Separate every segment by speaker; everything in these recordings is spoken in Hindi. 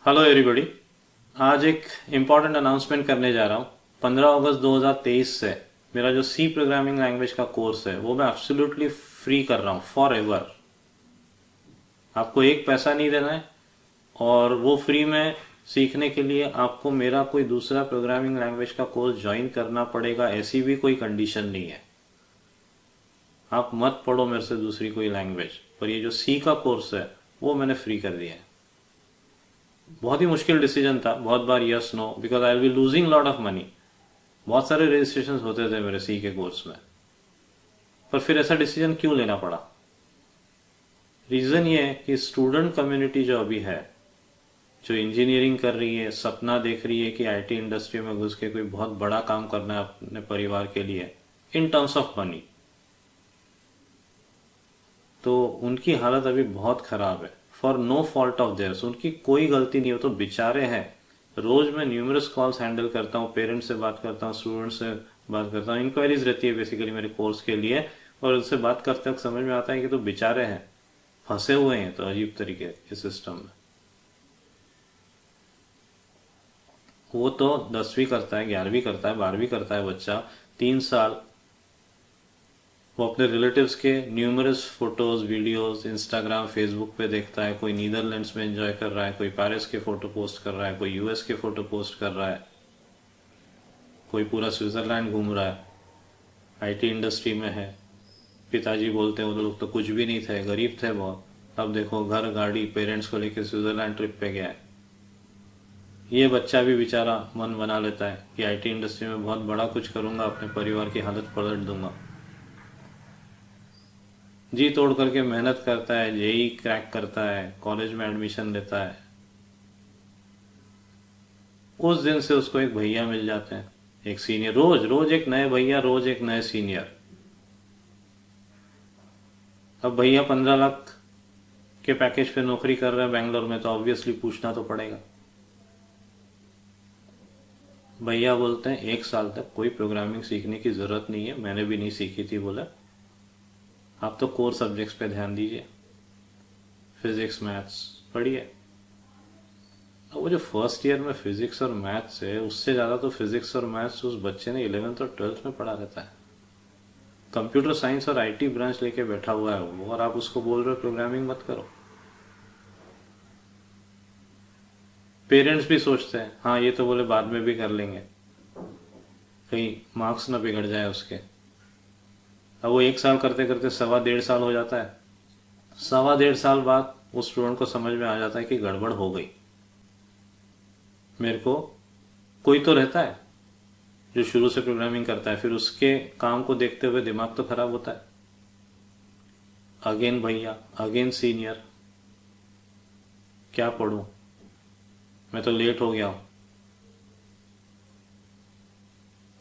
Speaker 1: Hello everybody. आज एक इम्पॉर्टेंट अनाउंसमेंट करने जा रहा हूँ। 15 अगस्त 2023 से मेरा जो सी प्रोग्रामिंग लैंग्वेज का कोर्स है वो मैं एब्सोल्युटली फ्री कर रहा हूँ फॉर एवर। आपको एक पैसा नहीं देना है और वो फ्री में सीखने के लिए आपको मेरा कोई दूसरा प्रोग्रामिंग लैंग्वेज का कोर्स ज्वाइन करना पड़ेगा, ऐसी भी कोई कंडीशन नहीं है। आप मत पढ़ो मेरे से दूसरी कोई लैंग्वेज, पर ये जो सी का कोर्स है वो मैंने फ्री कर दिया है। बहुत ही मुश्किल डिसीजन था, बहुत बार yes no, because I will be losing lot of money. बहुत सारे रजिस्ट्रेशन होते थे मेरे सी के कोर्स में, पर फिर ऐसा डिसीजन क्यों लेना पड़ा? रीजन ये है कि स्टूडेंट कम्युनिटी जो अभी है, जो इंजीनियरिंग कर रही है, सपना देख रही है कि आईटी इंडस्ट्री में घुस के कोई बहुत बड़ा काम करना है अपने परिवार के लिए इन टर्म्स ऑफ मनी, तो उनकी हालत अभी बहुत खराब है। For no fault of theirs, उनकी कोई गलती नहीं हो, तो बेचारे हैं। रोज मैं न्यूमरस कॉल्स हैंडल करता हूँ, पेरेंट्स से बात करता हूँ, स्टूडेंट्स से बात करता हूँ, इंक्वायरीज रहती है बेसिकली मेरे कोर्स के लिए, और उनसे बात करते वक्त समझ में आता है कि तो बेचारे हैं, फंसे हुए हैं तो अजीब तरीके के सिस्टम में। वो तो 10वीं करता है, 11वीं करता है, 12वीं करता है बच्चा, 3 साल वो अपने रिलेटिव्स के numerous photos videos Instagram Facebook पे देखता है। कोई नीदरलैंड्स में एंजॉय कर रहा है, कोई पेरिस के फोटो पोस्ट कर रहा है, कोई यूएस के फोटो पोस्ट कर रहा है, कोई पूरा स्विट्जरलैंड घूम रहा है, आईटी इंडस्ट्री में है। पिताजी बोलते हैं वो लोग तो कुछ भी नहीं थे, गरीब थे बहुत, अब देखो घर गाड़ी, पेरेंट्स को लेकर स्विट्जरलैंड ट्रिप पे गया है। ये बच्चा भी बेचारा मन बना लेता है कि आईटी इंडस्ट्री में बहुत बड़ा कुछ करूंगा, अपने परिवार की हालत पलट दूंगा। जी तोड़ करके मेहनत करता है, जेई क्रैक करता है, कॉलेज में एडमिशन लेता है। उस दिन से उसको एक भैया मिल जाते हैं, एक सीनियर, रोज रोज एक नए भैया, रोज एक नए सीनियर। अब भैया 15 लाख के पैकेज पे नौकरी कर रहे हैं बैंगलोर में, तो ऑब्वियसली पूछना तो पड़ेगा। भैया बोलते हैं 1 साल तक कोई प्रोग्रामिंग सीखने की जरूरत नहीं है, मैंने भी नहीं सीखी थी। बोला आप तो कोर सब्जेक्ट्स पे ध्यान दीजिए, फिजिक्स मैथ्स पढ़िए। अब वो जो फर्स्ट ईयर में फिजिक्स और मैथ्स है, उससे ज़्यादा तो फिजिक्स और मैथ्स उस बच्चे ने 11th और 12th में पढ़ा रहता है। कंप्यूटर साइंस और आईटी ब्रांच लेके बैठा हुआ है वो, और आप उसको बोल रहे हो प्रोग्रामिंग मत करो। पेरेंट्स भी सोचते हैं हाँ ये तो बोले बाद में भी कर लेंगे, कहीं मार्क्स ना बिगड़ जाए उसके। अब वो 1 साल करते करते 1.25 साल हो जाता है। 1.25 साल बाद उस स्टूडेंट को समझ में आ जाता है कि गड़बड़ हो गई। मेरे को कोई तो रहता है जो शुरू से प्रोग्रामिंग करता है, फिर उसके काम को देखते हुए दिमाग तो खराब होता है। अगेन भैया, अगेन सीनियर, क्या पढ़ूं, मैं तो लेट हो गया हूं।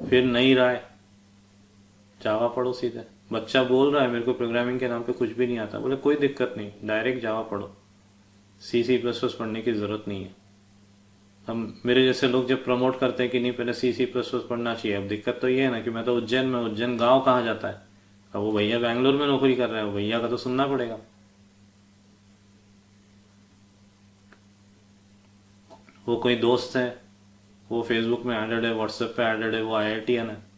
Speaker 1: फिर नई राय, जावा पढ़ो सीधे। बच्चा बोल रहा है मेरे को प्रोग्रामिंग के नाम पे कुछ भी नहीं आता, बोले कोई दिक्कत नहीं, डायरेक्ट जावा पढ़ो, सी सी प्लस प्लस पढ़ने की जरूरत नहीं है। हम मेरे जैसे लोग जब प्रमोट करते हैं कि नहीं पहले सी सी प्लस प्लस पढ़ना चाहिए, अब दिक्कत तो ये है ना कि मैं तो उज्जैन में, उज्जैन गांव कहाँ जाता है। अब वो भैया बैंगलोर में नौकरी कर रहा है, वो भैया का तो सुनना पड़ेगा। वो कोई दोस्त है, वो फेसबुक में एडेड है, व्हाट्सएप पे एडेड है, वो आईआईटीएन है।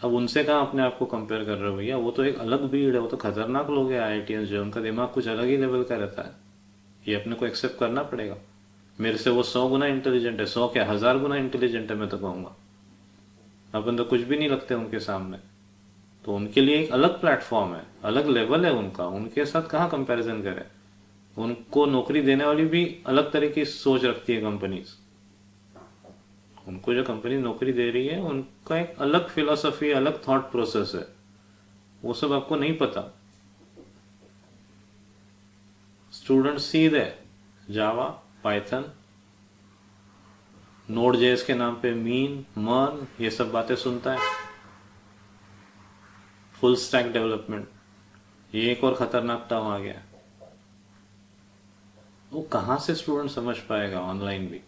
Speaker 1: अब उनसे कहाँ अपने आप को कंपेयर कर रहे हो भैया, वो तो एक अलग भीड़ है, वो तो खतरनाक लोग हैं आईआईटीएन, जो उनका दिमाग कुछ अलग ही लेवल का रहता है। ये अपने को एक्सेप्ट करना पड़ेगा। मेरे से वो 100 गुना इंटेलिजेंट है, 100 क्या 1000 गुना इंटेलिजेंट है मैं तो कहूँगा। अपन तो कुछ भी नहीं लगते उनके सामने। तो उनके लिए एक अलग प्लेटफॉर्म है, अलग लेवल है उनका, उनके साथ कहाँ कंपैरिजन करें। उनको नौकरी देने वाली भी अलग तरह की सोच रखती है कंपनीज। उनको जो कंपनी नौकरी दे रही है उनका एक अलग फिलोसफी, अलग थॉट प्रोसेस है, वो सब आपको नहीं पता। स्टूडेंट सीधे जावा, पाइथन, नोड जेएस के नाम पे मीन, मर्न, ये सब बातें सुनता है। फुल स्टैक डेवलपमेंट, ये एक और खतरनाक टर्म आ गया। वो कहाँ से स्टूडेंट समझ पाएगा ऑनलाइन भी,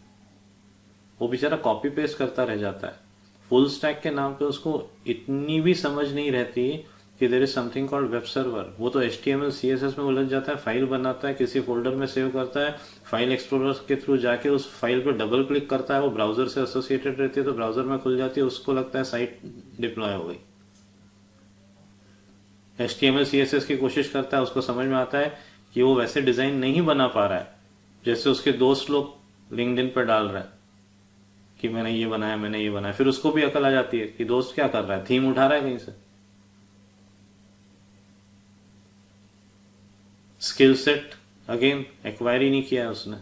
Speaker 1: वो बेचारा कॉपी पेस्ट करता रह जाता है। फुल स्टैक के नाम पे उसको इतनी भी समझ नहीं रहती कि कि there is something called web server. वो तो HTML CSS में उलझ जाता है, फाइल बनाता है, किसी फोल्डर में सेव करता है, फाइल एक्सप्लोरर के थ्रू जाके उस फाइल पे डबल क्लिक करता है, वो ब्राउजर से एसोसिएटेड रहती है तो ब्राउजर में खुल जाती है, उसको लगता है साइट डिप्लॉय हो गई। HTML CSS की कोशिश करता है, उसको समझ में आता है कि वो वैसे डिजाइन नहीं बना पा रहा है जैसे उसके दोस्त लोग लिंक्डइन पे डाल रहे हैं कि मैंने ये बनाया, मैंने ये बनाया। फिर उसको भी अकल आ जाती है कि दोस्त क्या कर रहा है, थीम उठा रहा है कहीं से। स्किल सेट अगेन एक्वायर ही नहीं किया है उसने,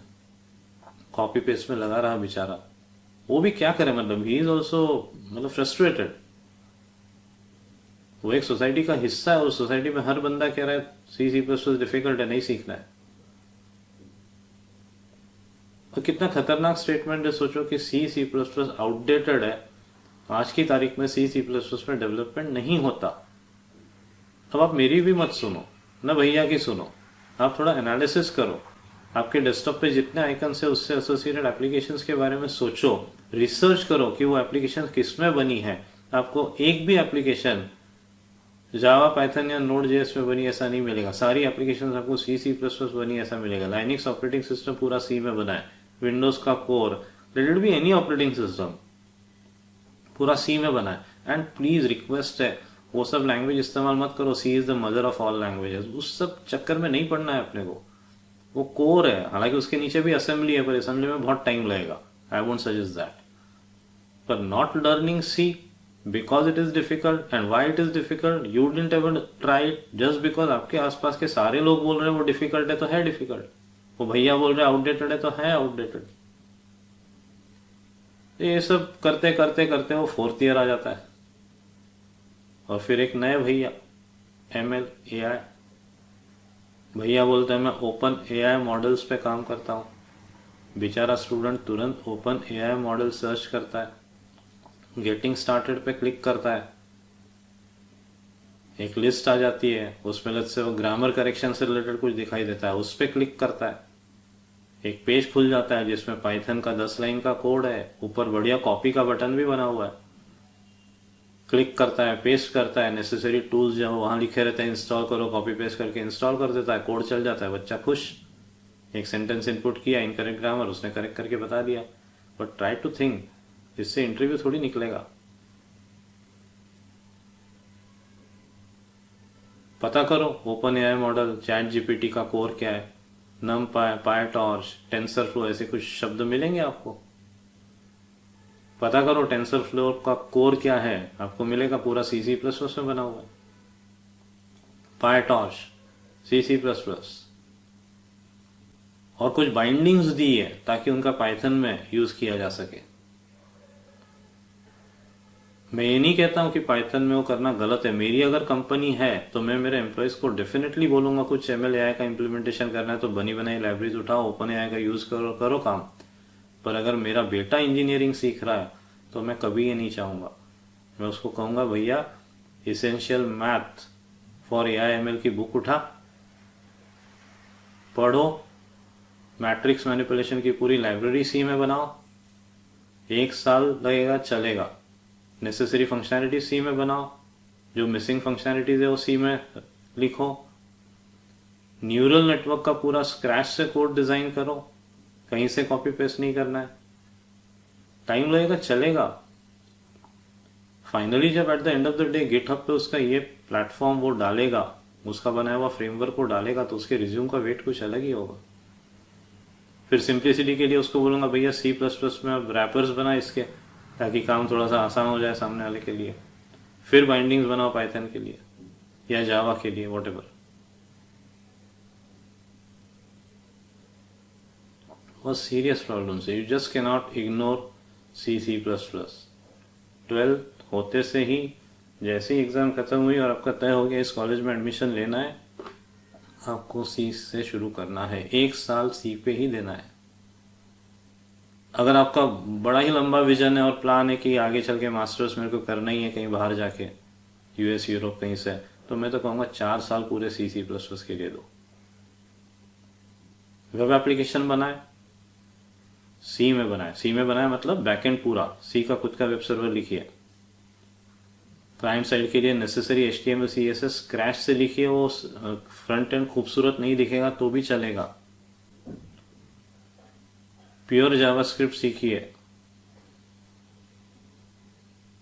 Speaker 1: कॉपी पेस्ट में लगा रहा बेचारा। वो भी क्या करे, मतलब ही इज ऑल्सो मतलब फ्रस्ट्रेटेड। वो एक सोसाइटी का हिस्सा है और सोसाइटी में हर बंदा कह रहा है C++ डिफिकल्ट है, नहीं सीखना है। और कितना खतरनाक स्टेटमेंट है, सोचो कि C++ आउटडेटेड है, आज की तारीख में C++ में डेवलपमेंट नहीं होता। अब आप मेरी भी मत सुनो ना भैया की सुनो, आप थोड़ा एनालिसिस करो, आपके डेस्कटॉप पे जितने आइकन्स है उससे एसोसिएटेड एप्लीकेशंस के बारे में सोचो, रिसर्च करो कि वो एप्लीकेशन किसमें बनी है। आपको एक भी एप्लीकेशन जावा, पाइथन या नोड.js में बनी ऐसा नहीं मिलेगा, सारी एप्लीकेशंस आपको C++ बनी ऐसा मिलेगा। लाइनक्स ऑपरेटिंग सिस्टम पूरा C में बना है, विंडोज का core, let it be any operating system, पूरा C में बना है। एंड प्लीज रिक्वेस्ट है, वो सब लैंग्वेज इस्तेमाल मत करो, C is the mother of all languages, उस सब चक्कर में नहीं पड़ना है अपने को। वो कोर है, हालांकि उसके नीचे भी असेंबली है, पर असेंबली में बहुत टाइम लगेगा, आई वोंट सजेस्ट दैट। पर not learning C because it is difficult, and why it is difficult, you didn't ever try it, just because आपके आसपास के सारे लोग बोल रहे हैं वो डिफिकल्ट है तो है डिफिकल्ट, वो भैया बोल रहे हैं आउटडेटेड है तो है आउटडेटेड। ये सब करते करते करते वो 4th ईयर आ जाता है और फिर एक नए भैया ML AI भैया बोलते हैं मैं ओपन AI मॉडल्स पे काम करता हूँ। बेचारा स्टूडेंट तुरंत ओपन AI मॉडल सर्च करता है, गेटिंग स्टार्टेड पे क्लिक करता है, एक लिस्ट आ जाती है, उसमें लेट्स से वो ग्रामर करेक्शन से रिलेटेड कुछ दिखाई देता है, उस पर क्लिक करता है, एक पेज खुल जाता है जिसमें पाइथन का 10 लाइन का कोड है, ऊपर बढ़िया कॉपी का बटन भी बना हुआ है, क्लिक करता है, पेस्ट करता है, नेसेसरी टूल्स जो वहां लिखे रहते हैं इंस्टॉल करो, कॉपी पेस्ट करके इंस्टॉल कर देता है, कोड चल जाता है, बच्चा खुश। एक सेंटेंस इनपुट किया, इनकरेक्ट ग्रामर, उसने करेक्ट करके बता दिया। बट ट्राई टू थिंक, इससे इंटरव्यू थोड़ी निकलेगा। पता करो ओपन AI मॉडल, ChatGPT का कोर क्या है, NumPy, PyTorch, TensorFlow, ऐसे कुछ शब्द मिलेंगे आपको। पता करो TensorFlow का कोर क्या है, आपको मिलेगा पूरा C++ में बना हुआ है। PyTorch C++, और कुछ बाइंडिंग्स दी है ताकि उनका पाइथन में यूज किया जा सके। मैं ये नहीं कहता हूं कि पाइथन में वो करना गलत है, मेरी अगर कंपनी है तो मैं मेरे एम्प्लॉयज को डेफिनेटली बोलूंगा कुछ ML AI का इम्प्लीमेंटेशन करना है तो बनी बनाई लाइब्रेरीज उठाओ, ओपन AI का यूज करो, करो काम। पर अगर मेरा बेटा इंजीनियरिंग सीख रहा है तो मैं कभी ये नहीं चाहूंगा, मैं उसको कहूंगा भैया essential math for AI ML की बुक उठा, पढ़ो, मैट्रिक्स मैनिपुलेशन की पूरी लाइब्रेरी C में बनाओ, 1 साल लगेगा चलेगा। नेसेसरी फंक्शनैलिटी C में बनाओ, जो मिसिंग फंक्शनैलिटीज है वो C में लिखो, न्यूरल नेटवर्क का पूरा स्क्रैच से कोड डिजाइन करो, कहीं से कॉपी पेस्ट नहीं करना है, टाइम लगेगा चलेगा। फाइनली जब at the end of the day GitHub पे उसका ये प्लेटफॉर्म वो डालेगा, उसका बनाया हुआ फ्रेमवर्क को डालेगा तो उसके रिज्यूम का वेट कुछ अलग ही होगा। फिर सिंप्लिसिटी के लिए उसको बोलूंगा भैया C++ में अब रैपर्स बना इसके, ताकि काम थोड़ा सा आसान हो जाए सामने वाले के लिए। फिर बाइंडिंग्स बनाओ पाइथन के लिए या जावा के लिए, व्हाटएवर। और सीरियस प्रॉब्लम्स है, you just can not ignore C++। 12th होते से ही जैसे ही एग्जाम खत्म हुई और आपका तय हो गया इस कॉलेज में एडमिशन लेना है, आपको C से शुरू करना है, 1 साल C पे ही देना है। अगर आपका बड़ा ही लंबा विजन है और प्लान है कि आगे चल के मास्टर्स मेरे को करना ही है कहीं बाहर जाके, US यूरोप कहीं से, तो मैं तो कहूँगा 4 साल पूरे C++ के लिए दो। वेब एप्लीकेशन बनाए, C में बनाए, C में बनाए मतलब बैकएंड पूरा, C का खुद का वेब सर्वर लिखिए, क्लाइंट साइड के लिए नेसेसरी HTML CSS स्क्रैच से लिखिए, वो फ्रंट एंड खूबसूरत नहीं दिखेगा तो भी चलेगा। प्योर जावास्क्रिप्ट सीखिए,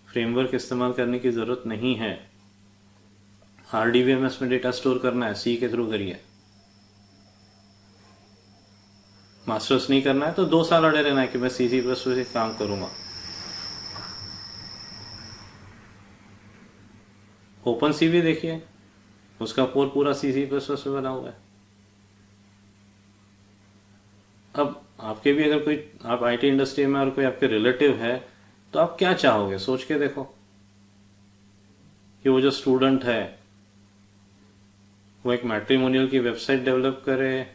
Speaker 1: फ्रेमवर्क इस्तेमाल करने की जरूरत नहीं है। RDBMS में डेटा स्टोर करना है, सी के थ्रू करिए। मास्टर्स नहीं करना है तो 2 साल अड़े रहना है कि मैं C++ से काम करूंगा। ओपन सी भी देखिए, उसका कोर पूरा C++ में बना हुआ है। अब आपके भी अगर कोई, आप IT इंडस्ट्री में और कोई आपके रिलेटिव है तो आप क्या चाहोगे, सोच के देखो कि वो जो स्टूडेंट है वो एक मैट्रिमोनियल की वेबसाइट डेवलप करे,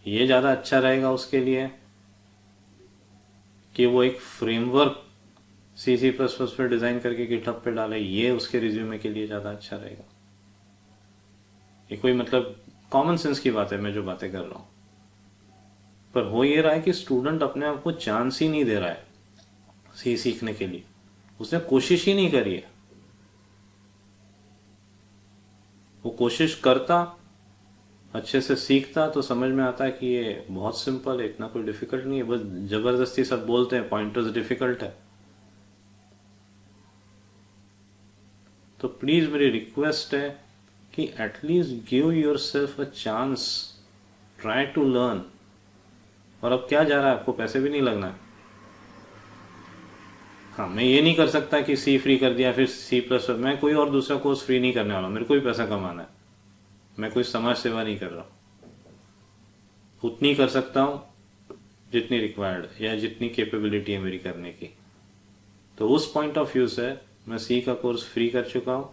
Speaker 1: ये ज़्यादा अच्छा रहेगा उसके लिए कि वो एक फ्रेमवर्क C++ पे डिज़ाइन करके गिटहब पे डाले, ये उसके रिज्यूमे के लिए ज़्यादा अच्छा रहेगा। ये कोई मतलब कॉमन सेंस की बात है मैं जो बातें कर रहा हूँ, पर हो ये रहा है कि स्टूडेंट अपने आप को चांस ही नहीं दे रहा है सी सीखने के लिए, उसने कोशिश ही नहीं करी है। वो कोशिश करता, अच्छे से सीखता तो समझ में आता है कि ये बहुत सिंपल है, इतना कोई डिफिकल्ट नहीं है, बस जबरदस्ती सब बोलते हैं पॉइंटर्स डिफिकल्ट है। तो प्लीज मेरी रिक्वेस्ट है कि at least give yourself a chance, try to learn. और अब क्या जा रहा है, आपको पैसे भी नहीं लगना है। हाँ, मैं ये नहीं कर सकता कि सी फ्री कर दिया फिर C++, मैं कोई और दूसरा कोर्स फ्री नहीं करने वाला, मेरे को भी पैसा कमाना है, मैं कोई समाज सेवा नहीं कर रहा। उतनी कर सकता हूँ जितनी रिक्वायर्ड या जितनी कैपेबिलिटी है मेरी करने की। तो उस पॉइंट ऑफ व्यू से मैं सी का कोर्स फ्री कर चुका हूँ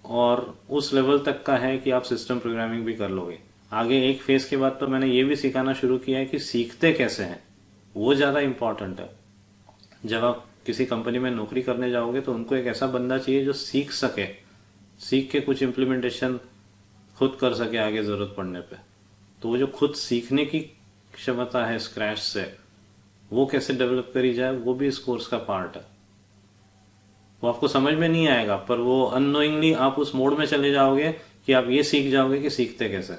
Speaker 1: और उस लेवल तक का है कि आप सिस्टम प्रोग्रामिंग भी कर लोगे। आगे एक फेज के बाद तो मैंने ये भी सिखाना शुरू किया है कि सीखते कैसे हैं, वो ज़्यादा इम्पॉर्टेंट है। जब आप किसी कंपनी में नौकरी करने जाओगे तो उनको एक ऐसा बंदा चाहिए जो सीख सके, सीख के कुछ इम्प्लीमेंटेशन खुद कर सके आगे ज़रूरत पड़ने पे। तो वो जो खुद सीखने की क्षमता है स्क्रैच से, वो कैसे डेवलप करी जाए, वो भी इस कोर्स का पार्ट है। वो आपको समझ में नहीं आएगा, पर वो अननोइंगली आप उस मोड में चले जाओगे कि आप ये सीख जाओगे कि सीखते कैसे।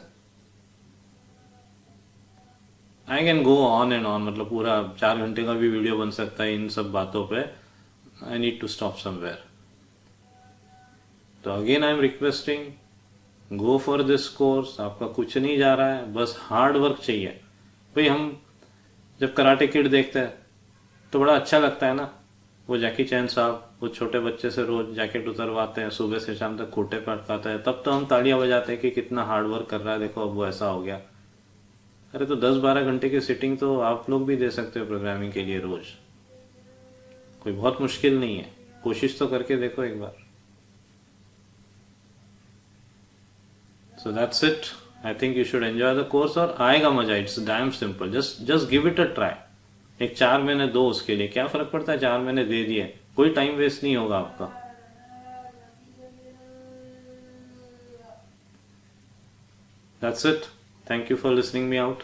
Speaker 1: I can go on and on, मतलब पूरा 4 घंटे का भी वीडियो बन सकता है इन सब बातों पे। I need to stop somewhere. तो again I am requesting, go for this course. आपका कुछ नहीं जा रहा है, बस हार्ड वर्क चाहिए। भाई हम जब कराटे किड देखते हैं तो बड़ा अच्छा लगता है ना, वो जैकी चैन साहब वो छोटे बच्चे से रोज जैकेट उतरवाते हैं, सुबह से शाम तक खूंटे पे अटकाते हैं, तब तो हम तालियां बजाते हैं कि कितना हार्ड वर्क कर रहा है, देखो अब वो ऐसा हो गया। अरे तो 10-12 घंटे की सिटिंग तो आप लोग भी दे सकते हो प्रोग्रामिंग के लिए रोज, कोई बहुत मुश्किल नहीं है, कोशिश तो करके देखो एक बार। So that's it, I think you should enjoy the course और आएगा मजा, it's damn simple, just give it a try. एक 4 महीने दो, उसके लिए क्या फर्क पड़ता है, 4 महीने दे दिए, कोई टाइम वेस्ट नहीं होगा आपका। That's it, thank you for listening me out.